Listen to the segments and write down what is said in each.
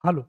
Hello.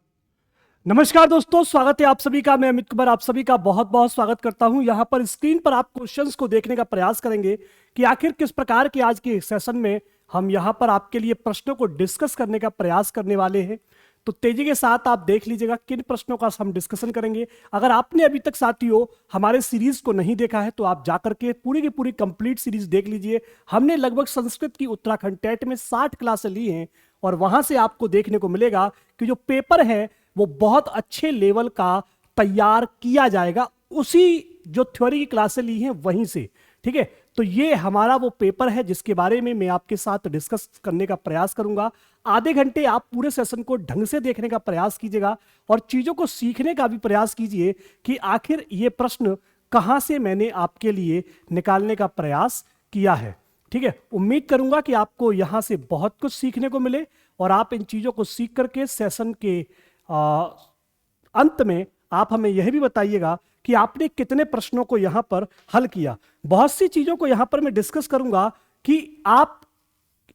नमस्कार दोस्तों, स्वागत है आप सभी का। मैं अमित कुमार आप सभी का बहुत बहुत स्वागत करता हूं। यहां पर स्क्रीन पर आप क्वेश्चंस को देखने का प्रयास करेंगे कि आखिर किस प्रकार के आज के सेशन में हम यहां पर आपके लिए प्रश्नों को डिस्कस करने का प्रयास करने वाले हैं। तो तेजी के साथ आप देख लीजिएगा किन प्रश्नों का हम डिस्कशन करेंगे। अगर आपने अभी तक साथियों हमारे सीरीज को नहीं देखा है तो आप जाकर के पूरी की पूरी कंप्लीट सीरीज देख लीजिए। हमने लगभग संस्कृत की उत्तराखंड टेट में 60 क्लासें ली हैं और वहां से आपको देखने को मिलेगा कि जो पेपर है वो बहुत अच्छे लेवल का तैयार किया जाएगा, उसी जो थ्योरी की क्लासें ली हैं वहीं से। ठीक है, तो ये हमारा वो पेपर है जिसके बारे में मैं आपके साथ डिस्कस करने का प्रयास करूंगा। आधे घंटे आप पूरे सेशन को ढंग से देखने का प्रयास कीजिएगा और चीजों को सीखने का भी प्रयास कीजिए कि आखिर ये प्रश्न कहां से मैंने आपके लिए निकालने का प्रयास किया है। ठीक है, उम्मीद करूंगा कि आपको यहां से बहुत कुछ सीखने को मिले और आप इन चीजों को सीख करके सेशन के अंत में आप हमें यह भी बताइएगा कि आपने कितने प्रश्नों को यहां पर हल किया। बहुत सी चीजों को यहां पर मैं डिस्कस करूंगा कि आप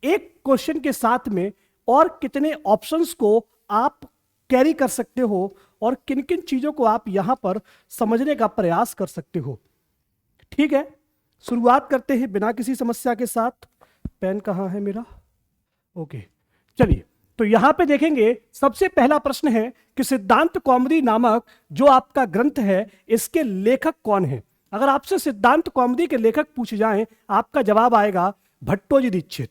एक क्वेश्चन के साथ में और कितने ऑप्शंस को आप कैरी कर सकते हो और किन किन चीजों को आप यहां पर समझने का प्रयास कर सकते हो। ठीक है, शुरुआत करते हैं बिना किसी समस्या के साथ। पेन कहां है मेरा? ओके, चलिए। तो यहां पे देखेंगे सबसे पहला प्रश्न है कि सिद्धांत कौमुदी नामक जो आपका ग्रंथ है इसके लेखक कौन है। अगर आपसे सिद्धांत कौमुदी के लेखक पूछे जाएं आपका जवाब आएगा भट्टोजी दीक्षित।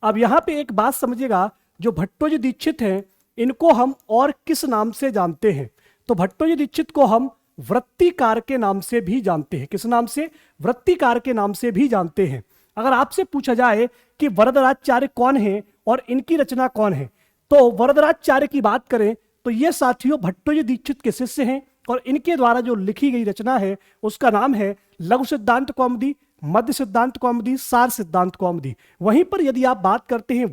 अब यहां पे एक बात समझिएगा, जो भट्टोजी दीक्षित हैं इनको हम और किस नाम से जानते हैं? तो भट्टोजी दीक्षित को हम वृत्तिकार के नाम से भी जानते हैं। किस नाम से? वृत्तिकार के नाम से भी जानते हैं। अगर आपसे पूछा जाए कि वरदराजचार्य कौन है और इनकी रचना कौन है, तो वरदराजचार्य की बात करें तो ये साथियों भट्टोजी दीक्षित के शिष्य हैं और इनके द्वारा जो लिखी गई रचना है उसका नाम है लघु सिद्धांत कौमुदी, मध्य सिद्धांत कौमुदी, सार सिद्धांत कौमुदी। वहीं पर यदि आप बात करते हैं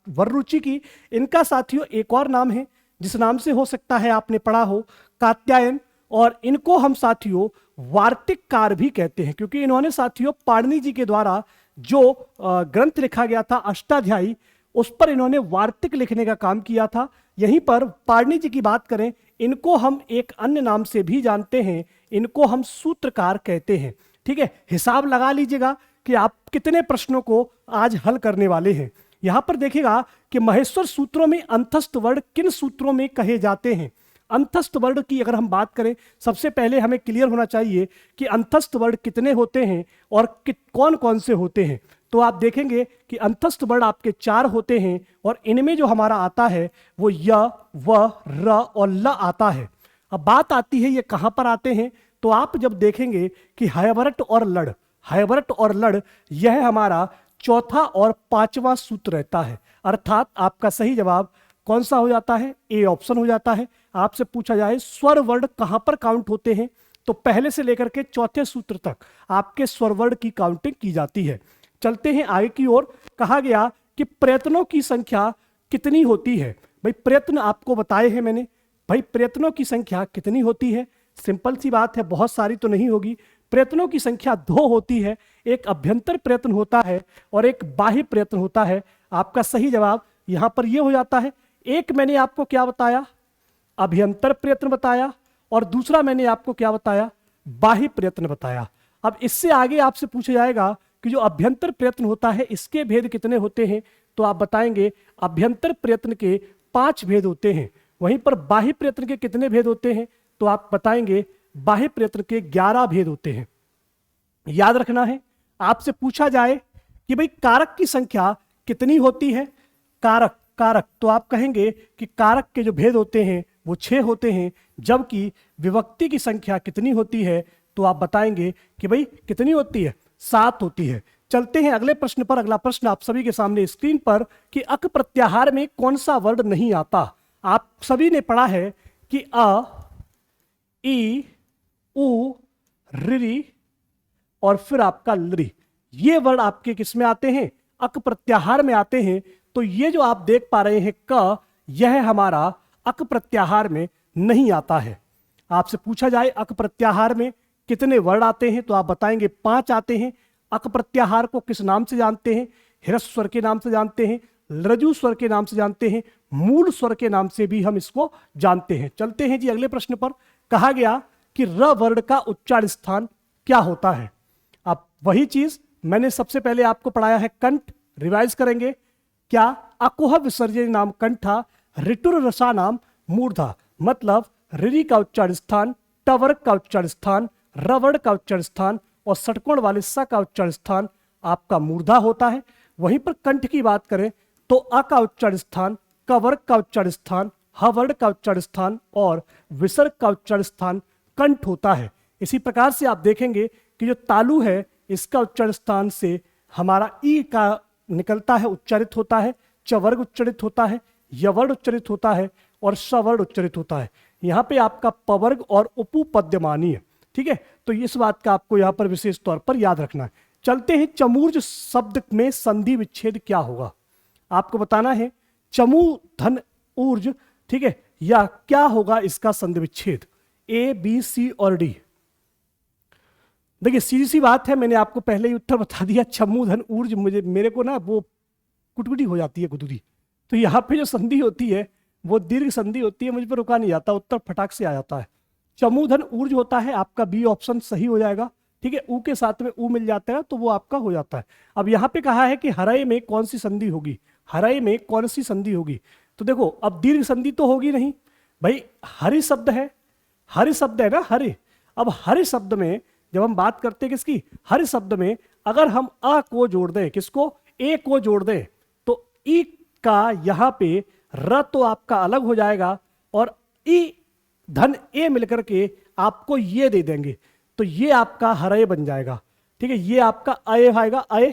वररुचि की, इनका साथियों एक और नाम है जिस नाम से हो सकता है आपने पढ़ा हो, कात्यायन। और इनको हम साथियों वार्तिककार भी कहते हैं क्योंकि इन्होंने साथियों पाणिनि जी के द्वारा जो ग्रंथ लिखा गया था अष्टाध्यायी, उस पर इन्होंने वार्तिक लिखने का काम किया था। यहीं पर पाणिनि जी की बात करें, इनको हम एक अन्य नाम से भी जानते हैं, इनको हम सूत्रकार कहते हैं। ठीक है, हिसाब लगा लीजिएगा कि आप कितने प्रश्नों को आज हल करने वाले हैं। यहां पर देखिएगा कि महेश्वर सूत्रों में अंतस्थ वर्ण किन सूत्रों में कहे जाते हैं। अंतस्थ वर्ण की अगर हम बात करें, सबसे पहले हमें क्लियर होना चाहिए कि अंतस्थ वर्ण कितने होते हैं और कौन कौन से होते हैं। तो आप देखेंगे कि अंतस्थ वर्ण आपके 4 होते हैं और इनमें जो हमारा आता है वो य, व, र और ल आता है। अब बात आती है ये कहां पर आते हैं, तो आप जब देखेंगे कि हयवरट और लड़, हयवरट और लड़ यह हमारा चौथा और 5वां सूत्र रहता है। अर्थात आपका सही जवाब कौन सा हो जाता है? ए ऑप्शन हो जाता है। आपसे पूछा जाए स्वर वर्ण कहां पर काउंट होते हैं, तो पहले से लेकर के चौथे सूत्र तक आपके स्वर वर्ण की काउंटिंग की जाती है। चलते हैं आगे की ओर। कहा गया कि प्रयत्नों की संख्या कितनी होती है। भाई प्रयत्न आपको बताए हैं मैंने, भाई प्रयत्नों की संख्या कितनी होती है? सिंपल सी बात है, बहुत सारी तो नहीं होगी। प्रयत्नों की संख्या 2 होती है, एक अभ्यंतर प्रयत्न होता है और एक बाह्य प्रयत्न होता है। आपका सही जवाब यहां पर यह हो जाता है। एक मैंने आपको क्या बताया? अभ्यंतर प्रयत्न बताया और दूसरा मैंने आपको क्या बताया? बाह्य प्रयत्न बताया। अब इससे आगे आपसे पूछा जाएगा कि जो अभ्यंतर प्रयत्न होता है इसके भेद कितने होते हैं, तो आप बताएंगे अभ्यंतर प्रयत्न के 5 भेद होते हैं। वहीं पर बाह्य प्रयत्न के कितने भेद होते हैं, तो आप बताएंगे बाह्य प्रयत्न के 11 भेद होते हैं। याद रखना है, आपसे पूछा जाए कि भाई कारक की संख्या कितनी होती है, कारक कारक तो आप कहेंगे कि कारक के जो भेद होते हैं वो 6 होते हैं, जबकि विभक्ति की संख्या कितनी होती है, तो आप बताएंगे कि भाई कितनी होती है? 7 होती है। चलते हैं अगले प्रश्न पर। अगला प्रश्न आप सभी के सामने स्क्रीन पर कि अक प्रत्याहार में कौन सा वर्ण नहीं आता। आप सभी ने पढ़ा है कि अ, ई, उ, ऋ और फिर आपका लृ, ये वर्ण आपके किस में आते हैं? अक प्रत्याहार में आते हैं। तो ये जो आप देख पा रहे हैं क, यह हमारा अक प्रत्याहार में नहीं आता है। आपसे पूछा जाए अक प्रत्याहार में कितने वर्ण आते हैं, तो आप बताएंगे 5 आते हैं। अक प्रत्याहार को किस नाम से जानते हैं? ह्रस्व स्वर के नाम से जानते हैं, लृजु स्वर के नाम से जानते हैं, मूल स्वर के नाम से भी हम इसको जानते हैं। चलते हैं जी अगले प्रश्न पर। कहा गया कि र वर्ण का उच्चार स्थान क्या होता है। अब वही चीज मैंने सबसे पहले आपको पढ़ाया है, कंठ, रिवाइज करेंगे। क्या? अकुह विसर्जन नाम कंठा, ऋतुर रसा नाम मूर्धा। मतलब रिरी का उच्चार स्थान, टवर्ग का उच्चार स्थान, रवर्ण का उच्चार स्थान और षटकोण वाले स का उच्चार स्थान आपका मूर्धा होता है। वहीं पर कंठ की बात करें तो अ का उच्चार स्थान, कवर्ग का उच्चार स्थान, हवर्ण का उच्चार स्थान और विसर्ग का उच्चार स्थान कंठ होता है। इसी प्रकार से आप देखेंगे कि जो तालु है इसका उच्चार स्थान से हमारा ई का निकलता है, उच्चारित होता है, चवर्ग उच्चारित होता है, यवर्ण उच्चारित होता है और सवर्ण उच्चारित होता है। यहाँ पे आपका पवर्ग और उपपद्यमानी है। ठीक है, तो इस बात का आपको यहाँ पर विशेष तौर पर याद रखना है। चलते हैं चमूर्ज शब्द में संधि विच्छेद क्या होगा, आपको बताना है। चमू धन ऊर्ज, ठीक है, या क्या होगा इसका संधि विच्छेद, ए बी सी और डी। देखिए सीधी सी बात है, मैंने आपको पहले ही उत्तर बता दिया। चमू धन ऊर्ज, मेरे को ना वो कुटकुटी हो जाती है गुदुरी, तो यहाँ पे जो संधि होती है वो दीर्घ संधि होती है, मुझ पर रुका नहीं जाता, उत्तर फटाक से आ जाता है। चमूधन ऊर्ज होता है, आपका बी ऑप्शन सही हो जाएगा। ठीक है, ऊ के साथ में ऊ मिल जाता है तो वो आपका हो जाता है। अब यहाँ पे कहा है कि हरय में कौन सी संधि होगी, हरय में कौन सी संधि होगी। तो देखो अब दीर्घ संधि तो होगी नहीं भाई, हरि शब्द है, हरि शब्द है ना, हरि। अब हरि शब्द में जब हम बात करते हैं किसकी, हरि शब्द में अगर हम अ को जोड़ दें, किसको, ए को जोड़ दें, तो ई का यहाँ पे र तो आपका अलग हो जाएगा और ई धन ए मिलकर के आपको ये दे देंगे, तो ये आपका हरय बन जाएगा। ठीक है, ये आपका अय आएगा, अय,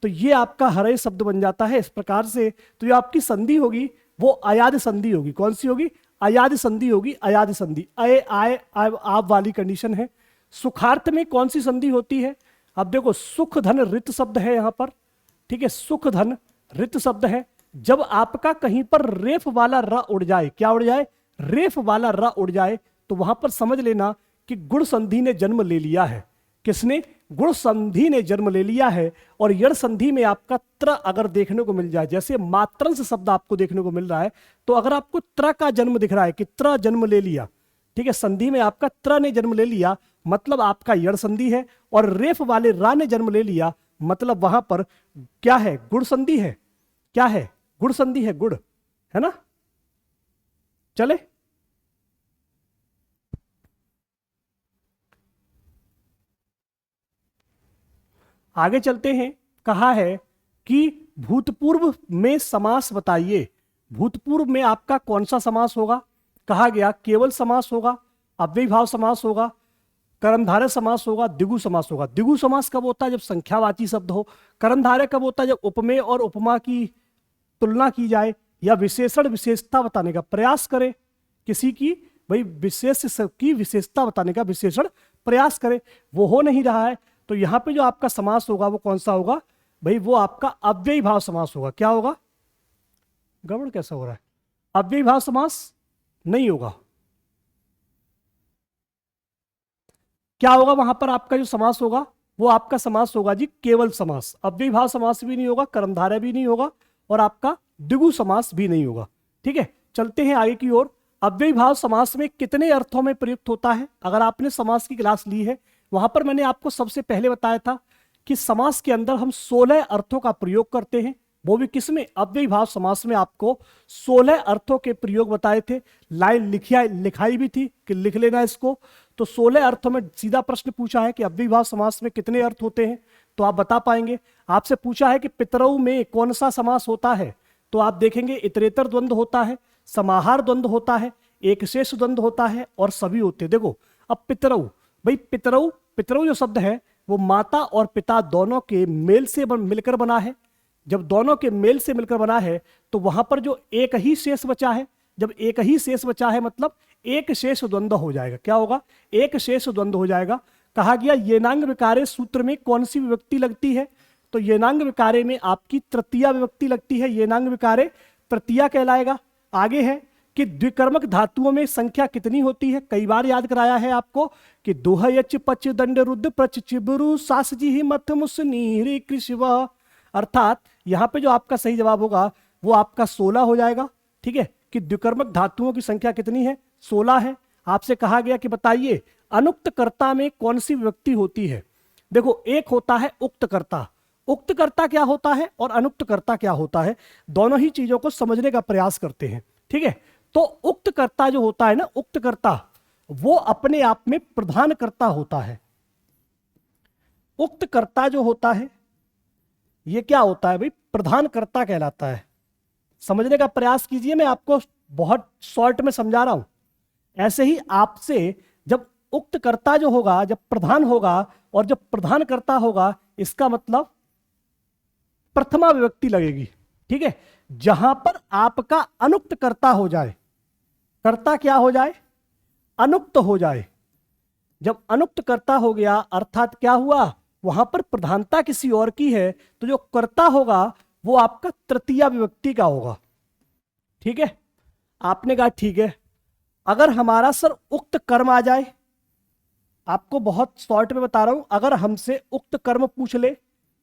तो ये आपका हरय शब्द बन जाता है। इस प्रकार से तो जो आपकी संधि होगी वो अयाद संधि होगी। कौन सी होगी, अयाद संधि होगी, अयाद संधि, अय आय आप वाली कंडीशन है। सुखार्थ में कौन सी संधि होती है, अब देखो सुख धन रित शब्द है यहाँ पर। ठीक है, सुख धन रित शब्द है। जब आपका कहीं पर रेफ वाला र उड़ जाए, क्या उड़ जाए, रेफ वाला र उड़ जाए, तो वहां पर समझ लेना कि गुण संधि ने जन्म ले लिया है। किसने, गुण संधि ने जन्म ले लिया है। और यण संधि में आपका त्र अगर देखने को मिल जाए, जैसे मात्रंश शब्द आपको देखने को मिल रहा है, तो अगर आपको त्र का जन्म दिख रहा है कि त्र जन्म ले लिया, ठीक है, संधि में आपका त्र ने जन्म ले लिया, मतलब आपका यण संधि है। और रेफ वाले रा ने जन्म ले लिया, मतलब वहां पर क्या है, गुण संधि है। क्या है, गुण संधि है, गुण है ना। चले आगे चलते हैं। कहा है कि भूतपूर्व में समास बताइए। भूतपूर्व में आपका कौन सा समास होगा, कहा गया केवल समास होगा, अव्ययीभाव समास होगा, कर्मधारय समास होगा, द्विगु समास होगा। द्विगु समास कब होता है, जब संख्यावाची शब्द हो। कर्मधारय कब होता है, जब उपमेय और उपमा की तुलना की जाए या विशेषण विशेषता बताने का प्रयास करे, किसी की भाई विशेष की विशेषता बताने का विशेषण प्रयास करे, वो हो नहीं रहा है। तो यहाँ पे जो आपका समास होगा वो कौन सा होगा भाई, वो आपका अव्ययीभाव समास होगा। क्या होगा, गड़बड़ कैसा हो रहा है, अव्ययीभाव समास नहीं होगा। क्या होगा वहां पर आपका जो समास होगा वो आपका समास होगा जी केवल समास। अव्ययीभाव समास भी नहीं होगा, कर्मधारय भी नहीं होगा और आपका द्विगु समास भी नहीं होगा। ठीक है, चलते हैं आगे की ओर। अव्ययीभाव समास में कितने अर्थों में प्रयुक्त होता है, अगर आपने समास की क्लास ली है वहां पर मैंने आपको सबसे पहले बताया था कि समास के अंदर हम 16 अर्थों का प्रयोग करते हैं, वो भी किसमें, अव्ययीभाव समास में आपको 16 अर्थों के प्रयोग बताए थे। लाइन लिखाई भी थी कि लिख लेना इसको। तो 16 अर्थों में सीधा प्रश्न पूछा है कि अव्ययीभाव समास में कितने अर्थ होते हैं, तो आप बता पाएंगे। आपसे पूछा है कि पितरऊ में कौन सा समास होता है, तो आप देखेंगे इतरेतर द्वंद्व होता है, समाहार द्वंद्व होता है, एक शेष द्वंद्व होता है और सभी होते हैं। देखो अब पितरऊ, भाई पितरऊ जो शब्द है वो माता और पिता दोनों के मेल से मिलकर बना है। जब दोनों के मेल से मिलकर बना है तो वहां पर जो एक ही शेष बचा है, जब एक ही शेष बचा है मतलब एक शेष द्वंद्व हो जाएगा। क्या होगा, एक शेष द्वंद्व हो जाएगा। कहा गया येनांग विकारे सूत्र में कौन सी विभक्ति लगती है, तो येनांग विकारे में आपकी तृतीया विभक्ति लगती है। येनांग विकारे तृतीया कहलाएगा। आगे है कि द्विकर्मक धातुओं में संख्या कितनी होती है, कई बार याद कराया है आपको कि दोह यच पच दंड रुद्र प्रच चिबरु सास जी मथ मुस नीहरी कृषव। अर्थात यहाँ पे जो आपका सही जवाब होगा वो आपका 16 हो जाएगा। ठीक है, कि द्विकर्मक धातुओं की संख्या कितनी है, 16 है। आपसे कहा गया कि बताइए अनुक्त कर्ता में कौन सी विभक्ति होती है। देखो, एक होता है उक्त कर्ता, उक्त कर्ता क्या होता है और अनुक्त कर्ता क्या होता है, दोनों ही चीजों को समझने का प्रयास करते हैं। ठीक है, तो उक्त कर्ता जो होता है ना, उक्त कर्ता वो अपने आप में प्रधान कर्ता होता है। उक्त कर्ता जो होता है ये क्या होता है भाई, प्रधान कर्ता कहलाता है। समझने का प्रयास कीजिए, मैं आपको बहुत शॉर्ट में समझा रहा हूं। ऐसे ही आपसे जब उक्त कर्ता जो होगा, जब प्रधान होगा और जब प्रधान कर्ता होगा, इसका मतलब प्रथमा विभक्ति लगेगी। ठीक है, जहां पर आपका अनुक्त कर्ता हो जाए, कर्ता क्या हो जाए, अनुक्त हो जाए। जब अनुक्त कर्ता हो गया अर्थात क्या हुआ, वहां पर प्रधानता किसी और की है, तो जो कर्ता होगा वो आपका तृतीया विभक्ति का होगा। ठीक है, आपने कहा ठीक है। अगर हमारा सर उक्त कर्म आ जाए, आपको बहुत शॉर्ट में बता रहा हूं, अगर हमसे उक्त कर्म पूछ ले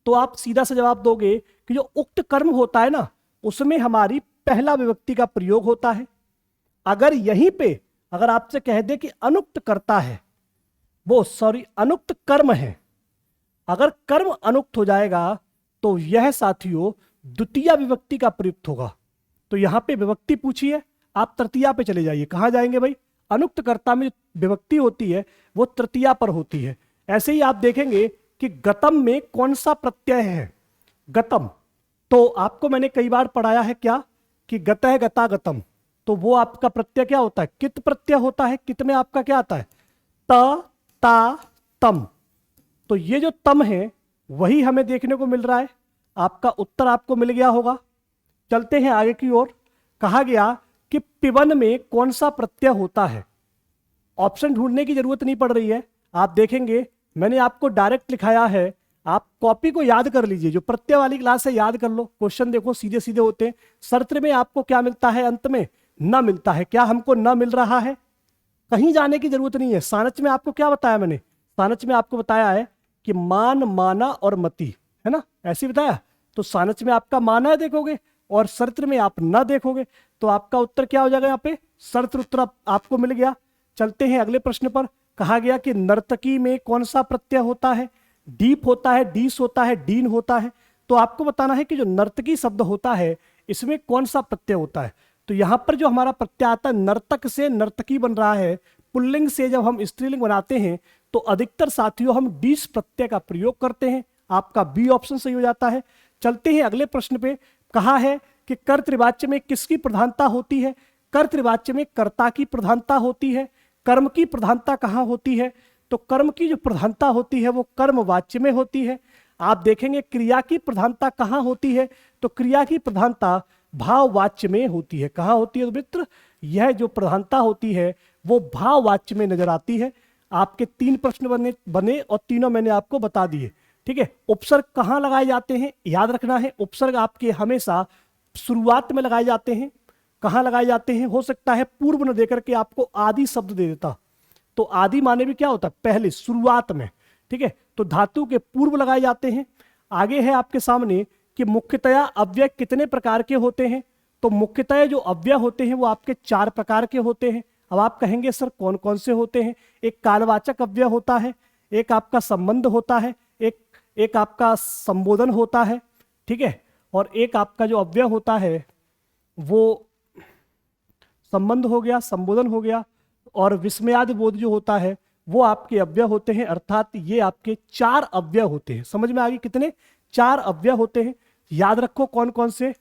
तो आप सीधा सा जवाब दोगे कि जो उक्त कर्म होता है ना, उसमें हमारी पहला विभक्ति का प्रयोग होता है। अगर यहीं पे अगर आपसे कह दे कि अनुक्त कर्ता है, वो सॉरी अनुक्त कर्म है, अगर कर्म अनुक्त हो जाएगा तो यह साथियों द्वितीय विभक्ति का प्रयुक्त होगा। तो यहां पे विभक्ति पूछी है, आप तृतीया पे चले जाइए। कहां जाएंगे भाई, अनुक्त कर्ता में विभक्ति होती है वो तृतीया पर होती है। ऐसे ही आप देखेंगे कि गतम में कौन सा प्रत्यय है, गतम। तो आपको मैंने कई बार पढ़ाया है क्या कि गतः गता गतम, तो वो आपका प्रत्यय क्या होता है, कित प्रत्यय होता है। कित में आपका क्या आता है, त ता तम। तो ये जो तम है वही हमें देखने को मिल रहा है। आपका उत्तर आपको मिल गया होगा। चलते हैं आगे की ओर। कहा गया कि पिबन में कौन सा प्रत्यय होता है। ऑप्शन ढूंढने की जरूरत नहीं पड़ रही है, आप देखेंगे मैंने आपको डायरेक्ट लिखाया है। आप कॉपी को याद कर लीजिए, जो प्रत्यय वाली क्लास है याद कर लो। क्वेश्चन देखो सीधे सीधे होते हैं। शर्त में आपको क्या मिलता है, अंत में न मिलता है। क्या हमको न मिल रहा है, कहीं जाने की जरूरत नहीं है। सानच में आपको क्या बताया मैंने, सानच में आपको बताया है कि मान, माना और मति, है ना, ऐसे बताया। तो सानच में आपका माना देखोगे और शर्त में आप न देखोगे, तो आपका उत्तर क्या हो जाएगा, यहाँ पे शर्त उत्तर आपको मिल गया। चलते हैं अगले प्रश्न पर। कहा गया कि नर्तकी में कौन सा प्रत्यय होता है, डीप होता है, डीस होता है, डीन होता है। तो आपको बताना है कि जो नर्तकी शब्द होता है इसमें कौन सा प्रत्यय होता है। तो यहां पर जो हमारा प्रत्यय आता है, नर्तक से नर्तकी बन रहा है। पुल्लिंग से जब हम स्त्रीलिंग बनाते हैं तो अधिकतर साथियों हम डीस प्रत्यय का प्रयोग करते हैं। आपका बी ऑप्शन सही हो जाता है। चलते हैं अगले प्रश्न पे। कहा है कि कर्तृवाच्य में किसकी प्रधानता होती है। कर्तृवाच्य में कर्ता की प्रधानता होती है। कर्म की प्रधानता कहाँ होती है, तो कर्म की जो प्रधानता होती है वो कर्मवाच्य में होती है। आप देखेंगे क्रिया की प्रधानता कहाँ होती है, तो क्रिया की प्रधानता भाववाच्य में होती है। कहाँ होती है तो मित्र, यह जो प्रधानता होती है वो भाववाच्य में नजर आती है। आपके 3 प्रश्न बने और तीनों मैंने आपको बता दिए। ठीक है, उपसर्ग कहाँ लगाए जाते हैं, याद रखना है। उपसर्ग आपके हमेशा शुरुआत में लगाए जाते हैं। कहाँ लगाए जाते हैं, हो सकता है पूर्व न देकर के आपको आदि शब्द दे देता, तो आदि माने भी क्या होता है, पहले, शुरुआत में। ठीक है, तो धातु के पूर्व लगाए जाते हैं। आगे है आपके सामने कि मुख्यतया अव्यय कितने प्रकार के होते हैं। तो मुख्यतया जो अव्यय होते हैं वो आपके 4 प्रकार के होते हैं। अब आप कहेंगे सर कौन कौन से होते हैं। एक कालवाचक अव्यय होता है, एक आपका संबंध होता है, एक आपका संबोधन होता है। ठीक है, और एक आपका जो अव्यय होता है वो संबंध हो गया, संबोधन हो गया, और विस्मयादि बोध जो होता है वो आपके अव्यय होते हैं। अर्थात ये आपके 4 अव्यय होते हैं। समझ में आ गई, कितने, 4 अव्यय होते हैं। याद रखो कौन कौन से।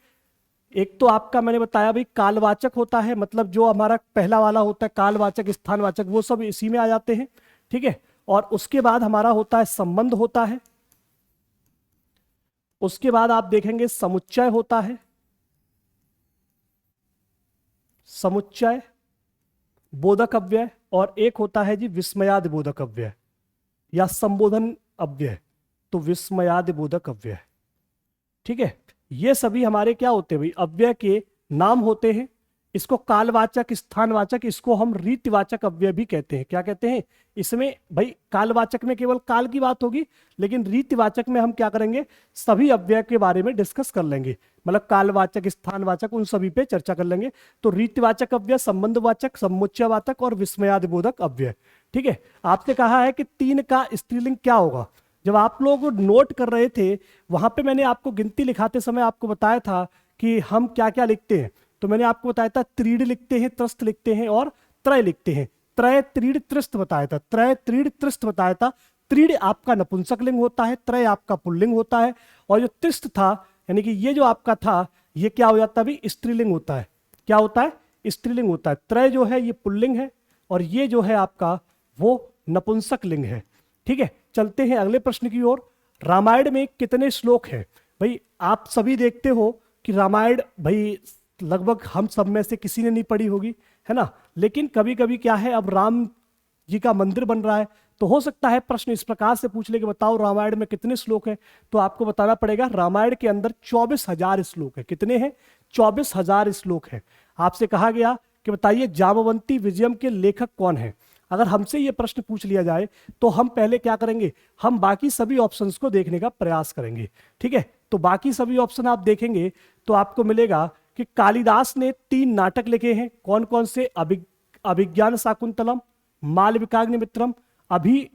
एक तो आपका मैंने बताया भाई कालवाचक होता है, मतलब जो हमारा पहला वाला होता है कालवाचक, स्थानवाचक, वो सब इसी में आ जाते हैं। ठीक है, और उसके बाद हमारा होता है संबंध होता है। उसके बाद आप देखेंगे समुच्चय होता है, समुच्चय, बोधक अव्यय, और एक होता है जी विस्मयादि बोधक अव्यय या संबोधन अव्यय। तो विस्मयादि बोधक अव्यय। ठीक है, ये सभी हमारे क्या होते हैं भाई, अव्यय के नाम होते हैं। इसको कालवाचक, स्थानवाचक, इसको हम रीतिवाचक अव्यय भी कहते हैं। क्या कहते हैं? इसमें भाई कालवाचक में केवल काल की बात होगी, लेकिन रीतिवाचक में हम क्या करेंगे, सभी अव्यय के बारे में डिस्कस कर लेंगे। मतलब कालवाचक, स्थानवाचक, उन सभी पे चर्चा कर लेंगे। तो रीतिवाचक अव्यय, संबंधवाचक, समुच्चयवाचक और विस्मयादिबोधक अव्यय। ठीक है। आपसे कहा है कि 3 का स्त्रीलिंग क्या होगा। जब आप लोग नोट कर रहे थे वहां पे मैंने आपको गिनती लिखाते समय आपको बताया था कि हम क्या क्या लिखते हैं। तो मैंने आपको बताया था त्रीड लिखते हैं, त्रस्त लिखते हैं और त्रय लिखते हैं। त्रय त्रीड त्रिस्त बताया था, त्रय त्रीड त्रिस्त बताया था। त्रीड आपका नपुंसक लिंग होता है, त्रय आपका पुल्लिंग होता है, और जो त्रिस्त था यानी कि ये जो आपका था ये क्या हो जाता है अभी, स्त्रीलिंग होता है। क्या होता है? स्त्रीलिंग होता है। त्रय जो है ये पुल्लिंग है और ये जो है आपका वो नपुंसक लिंग है। ठीक है। चलते हैं अगले प्रश्न की ओर। रामायण में कितने श्लोक हैं? भाई आप सभी देखते हो कि रामायण भाई लगभग हम सब में से किसी ने नहीं पढ़ी होगी, है ना। लेकिन कभी कभी क्या है, अब राम जी का मंदिर बन रहा है तो हो सकता है प्रश्न इस प्रकार से पूछ ले कि बताओ रामायण में कितने श्लोक हैं। तो आपको बताना पड़ेगा रामायण के अंदर 24,000 श्लोक है। कितने हैं? 24,000 श्लोक है। आपसे कहा गया कि बताइए जामवंती विजयम के लेखक कौन है। अगर हमसे ये प्रश्न पूछ लिया जाए तो हम पहले क्या करेंगे, हम बाकी सभी ऑप्शंस को देखने का प्रयास करेंगे। ठीक है। तो बाकी सभी ऑप्शन आप देखेंगे तो आपको मिलेगा कि कालिदास ने 3 नाटक लिखे हैं। कौन कौन से? अभिज्ञान शाकुंतलम, मालविकाग्निमित्रम, अभि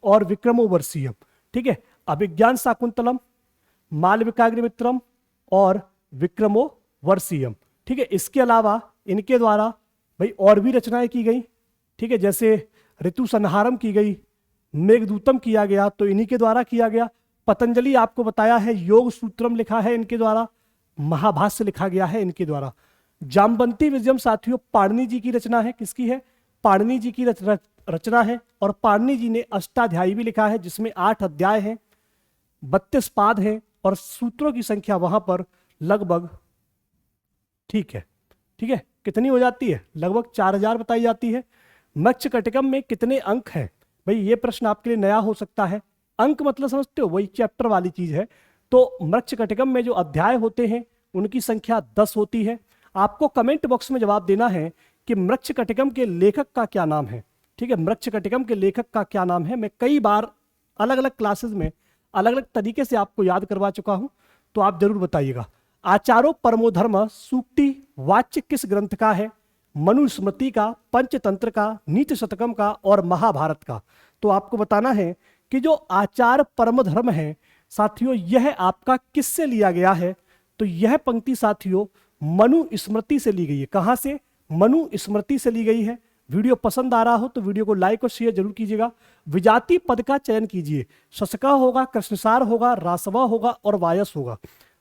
और विक्रमोर्वशीयम। ठीक है। अभिज्ञान शाकुंतलम, मालविकाग्निमित्रम और विक्रमोर्वशीयम। ठीक है। इसके अलावा इनके द्वारा भाई और भी रचनाएं की गई। ठीक है। जैसे ऋतु संहारम की गई, मेघदूतम किया गया तो इन्हीं के द्वारा किया गया। पतंजलि आपको बताया है, योग सूत्रम लिखा है इनके द्वारा, महाभाष्य लिखा गया है इनके द्वारा। जामवंती विजयम साथियों पाणिनि जी की रचना है। किसकी है? पाणिनि जी की रचना है। और पाणिनि जी ने अष्टाध्यायी भी लिखा है जिसमें 8 अध्याय हैं, 32 पाद हैं और सूत्रों की संख्या वहां पर लगभग, ठीक है, ठीक है, कितनी हो जाती है? लगभग 4000 बताई जाती है। मत्स्यकटिकम में कितने अंक हैं? भाई ये प्रश्न आपके लिए नया हो सकता है। अंक मतलब समझते हो, वही चैप्टर वाली चीज है। तो मत्स्यकटिकम में जो अध्याय होते हैं उनकी संख्या 10 होती है। आपको कमेंट बॉक्स में जवाब देना है कि मत्स्यकटिकम के लेखक का क्या नाम है। ठीक है। मत्स्यकटिकम के लेखक का क्या नाम है? मैं कई बार अलग अलग क्लासेस में अलग अलग तरीके से आपको याद करवा चुका हूं, तो आप जरूर बताइएगा। आचारो परमोधर्म सूक्ति वाच्य किस ग्रंथ का है? मनुस्मृति का, पंचतंत्र का, नीति शतकम का और महाभारत का। तो आपको बताना है कि जो आचार परम धर्म है साथियों, यह आपका किससे लिया गया है? तो यह पंक्ति साथियों मनु स्मृति से ली गई है। कहां से? मनु स्मृति से ली गई है। वीडियो पसंद आ रहा हो तो वीडियो को लाइक और शेयर जरूर कीजिएगा। विजाति पद का चयन कीजिए। शशका होगा, कृष्णसार होगा, रासवा होगा और वायस होगा।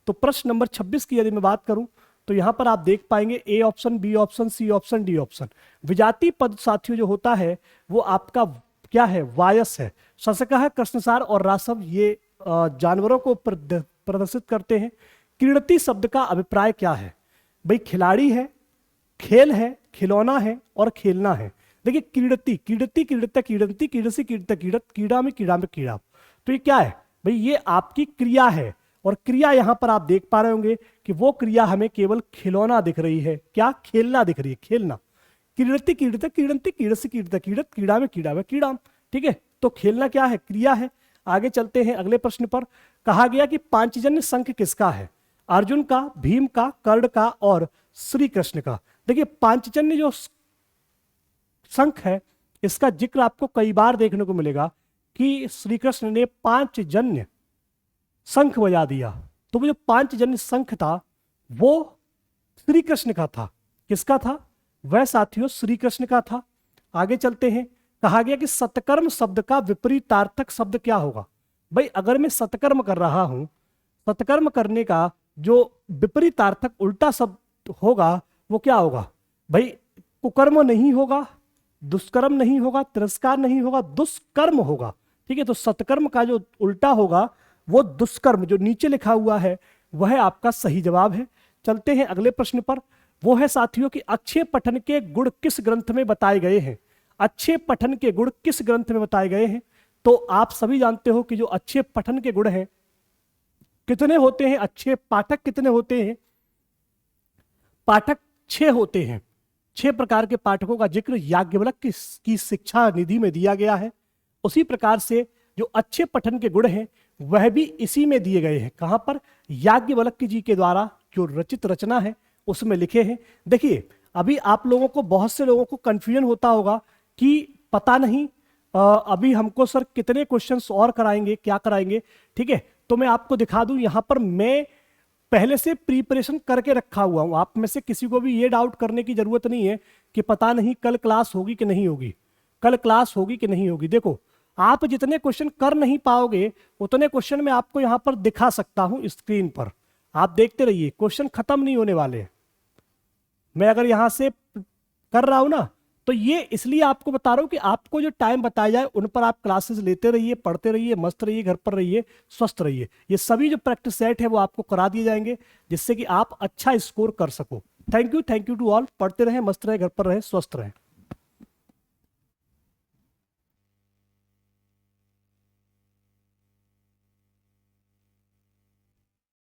तो प्रश्न नंबर 26 की यदि मैं बात करूं तो यहां पर आप देख पाएंगे A option, B option, C option, D option. विजाति पद साथियों जो होता है वो आपका क्या है? वायस है। शशका है, कृष्णसार और रासव ये जानवरों को प्रदर्शित करते हैं। क्रीड़ती शब्द का अभिप्राय क्या है? भाई खिलाड़ी है, खेल है, खिलौना है और खेलना है। देखिए क्रीड़ती, क्रीड़ती, क्रीड़ता, क्रीडंती, क्रीडसी, क्रीड़ता, क्रीड़त, कीड़ा में कीड़ा। तो ये क्या है भाई? ये आपकी क्रिया है। और क्रिया यहां पर आप देख पा रहे होंगे कि वो क्रिया हमें केवल खिलौना दिख रही है। क्या? खेलना दिख रही है, खेलना। क्रीड़ती, क्रीड़ता, क्रीडंती, क्रीडसी, क्रीड़ता, क्रीड़त, कीड़ा में कीड़ा। ठीक है। तो खेलना क्या है? क्रिया है। आगे चलते हैं अगले प्रश्न पर। कहा गया कि पांचजन्य शंख किसका है? अर्जुन का, भीम का, कर्ण का और श्री कृष्ण का। देखिए पांचजन्य जो शंख है इसका जिक्र आपको कई बार देखने को मिलेगा कि श्री कृष्ण ने 5 जन्य शंख बजा दिया। तो वो जो 5 जन्य शंख था वो श्री कृष्ण का था। किसका था? वह साथियों श्री कृष्ण का था। आगे चलते हैं। कहा गया कि सत्कर्म शब्द का विपरीतार्थक शब्द क्या होगा? भाई अगर मैं सत्कर्म कर रहा हूं, सत्कर्म करने का जो विपरीतार्थक उल्टा शब्द होगा वो क्या होगा? भाई कुकर्म नहीं होगा, दुष्कर्म नहीं होगा, तिरस्कार नहीं होगा, दुष्कर्म होगा। ठीक है। तो सत्कर्म का जो उल्टा होगा वो दुष्कर्म, जो नीचे लिखा हुआ है वह आपका सही जवाब है। चलते हैं अगले प्रश्न पर। वो है साथियों कि अच्छे पठन के गुण किस ग्रंथ में बताए गए हैं? अच्छे पठन के गुण किस ग्रंथ में बताए गए हैं? तो आप सभी जानते हो कि जो अच्छे पठन के गुण हैं कितने होते हैं? अच्छे पाठक कितने होते हैं? पाठक 6 होते हैं। 6 प्रकार के पाठकों का जिक्र याज्ञवल्क्य की शिक्षा निधि में दिया गया है। उसी प्रकार से जो अच्छे पठन के गुण हैं वह भी इसी में दिए गए हैं। कहां पर? याज्ञवल्क्य जी के द्वारा जो रचित रचना है उसमें लिखे हैं। देखिए अभी आप लोगों को, बहुत से लोगों को कंफ्यूजन होता होगा कि पता नहीं अभी हमको सर कितने क्वेश्चंस और कराएंगे, क्या कराएंगे। ठीक है, तो मैं आपको दिखा दूं, यहां पर मैं पहले से प्रिपरेशन करके रखा हुआ हूं। आप में से किसी को भी ये डाउट करने की जरूरत नहीं है कि पता नहीं कल क्लास होगी कि नहीं होगी, कल क्लास होगी कि नहीं होगी। देखो आप जितने क्वेश्चन कर नहीं पाओगे उतने क्वेश्चन मैं आपको यहां पर दिखा सकता हूं स्क्रीन पर। आप देखते रहिए, क्वेश्चन खत्म नहीं होने वाले। मैं अगर यहां से कर रहा हूं ना, तो ये इसलिए आपको बता रहा हूं कि आपको जो टाइम बताया जाए उन पर आप क्लासेस लेते रहिए, पढ़ते रहिए, मस्त रहिए, घर पर रहिए, स्वस्थ रहिए। ये सभी जो प्रैक्टिस सेट है वो आपको करा दिए जाएंगे जिससे कि आप अच्छा स्कोर कर सको। Thank you to all. पढ़ते रहें, मस्त रहें, घर पर रहें, स्वस्थ रहें।